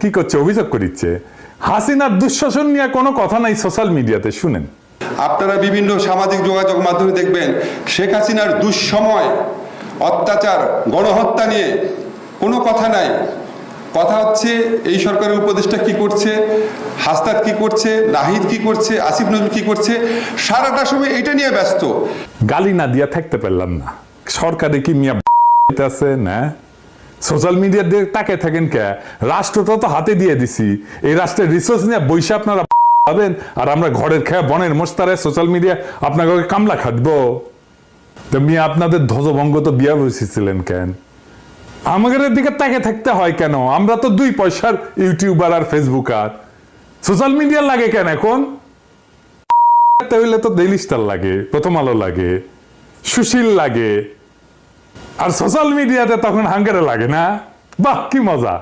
কি করছে অভিযোগ করিচ্ছে হাসিনার দুঃশাসন নিয়ে কোনো কথা নাই সোশ্যাল মিডিয়াতে শুনেন আপনারা বিভিন্ন সামাজিক যোগাযোগ মাধ্যমে দেখবেন শেখ হাসিনার দুঃসময় অত্যাচার গণহত্যা নিয়ে কোনো কথা নাই কথা হচ্ছে এই সরকারের উপদেষ্টা কি করছে হাসনাত কি করছে নাহিদ কি করছে আসিফ নজরুল কি করছে সারাটা সময় এটা নিয়ে ব্যস্ত গালি না দিয়া থাকতে পারলাম না সরকারে কি মিয়া আছে না সোশ্যাল মিডিয়া দিয়ে তাকে থাকেন কে রাষ্ট্রটা তো হাতে দিয়ে দিছি এই রাষ্ট্রের রিসোর্স নিয়ে বৈশা আপনারা পাবেন আর আমরা ঘরের খেয়ে বনের মোস্তারে সোশ্যাল মিডিয়া আপনাকে কামলা খাটবো তো মিয়া আপনাদের ধ্বজভঙ্গ তো বিয়া বসেছিলেন কেন আমাদের দিকে তাকে থাকতে হয় কেন আমরা তো 2 পয়সার ইউটিউবার আর ফেসবুকার সোশ্যাল মিডিয়া লাগে কেন এখন হইলে তো ডেইলি স্টার লাগে প্রথম আলো লাগে সুশীল লাগে আর সোশ্যাল মিডিয়াতে তখন হাঙ্গারে লাগে না বাহ কি মজা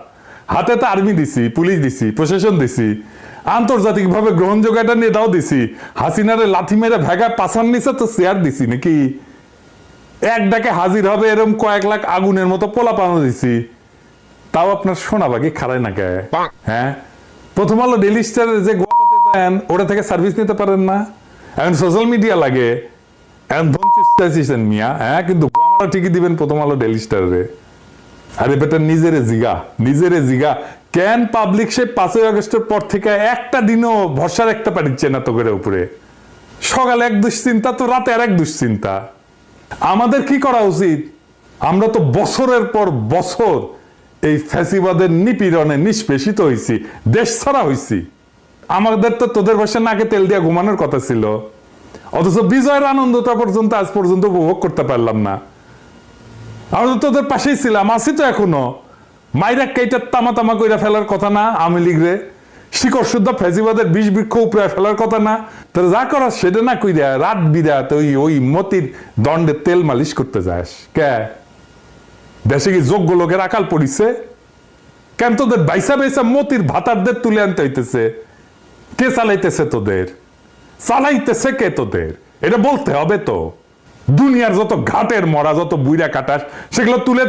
হাতে তো আর্মি দিছি পুলিশ দিছি প্রশাসন দিছি আন্তর্জাতিক ভাবে গ্রহণযোগ্য একটা নেতাও দিছি হাসিনারে লাথি মেরে ভেগা পাশার নিচে তো শেয়ার দিছি নাকি এক ডাকে হাজির হবে এরকম কয়েক লাখ আগুনের মতো পোলা পানো দিছি তাও আপনার শোনা বাকি খারাই না কে হ্যাঁ প্রথম আলো ডেইলি স্টারের যে গোয়াতে দেন ওটা থেকে সার্ভিস নিতে পারেন না এখন সোশ্যাল মিডিয়া লাগে এখন বঞ্চিত মিয়া হ্যাঁ কিন্তু ঠিকই দিবেন প্রথম আলো ডেইলি স্টারে আরে বেটা নিজেরে জিগা কেন পাবলিক সে 5ই আগস্টের পর থেকে একটা দিনও ভরসা রাখতে পারছে না তো করে উপরে সকালে এক দুশ্চিন্তা তো রাতে আর এক দুশ্চিন্তা আমাদের কি করা উচিত আমরা তো বছরের পর বছর এই ফ্যাসিবাদের নিপীড়নে নিষ্পেষিত হয়েছি দেশ ছাড়া হয়েছি আমাদের তো তোদের বসে নাকে তেল দিয়ে ঘুমানোর কথা ছিল অথচ বিজয়ের আনন্দটা পর্যন্ত আজ পর্যন্ত উপভোগ করতে পারলাম না আমরা তো তোদের পাশেই ছিলাম আছি তো এখনো মাইরা কেইটা তামা কইরা ফেলার কথা না আওয়ামী লীগরে শিকড় শুদ্ধ ফেসিবাদের বিষ বৃক্ষ উপরে ফেলার কথা না তোর যা করার সেটা না কইরা রাত বিরাত ওই মতির দণ্ডে তেল মালিশ করতে যাস কে দেশে কি যোগ্য লোকের আকাল পড়িছে কেন তোদের বাইসা মতির ভাতারদের তুলে আনতে হইতেছে কে চালাইতেছে তোদের চালাইতেছে কে তোদের এটা বলতে হবে তো দুনিয়ার যত ঘাটের মরা যত বুইরা কাটাস সেগুলো তুলে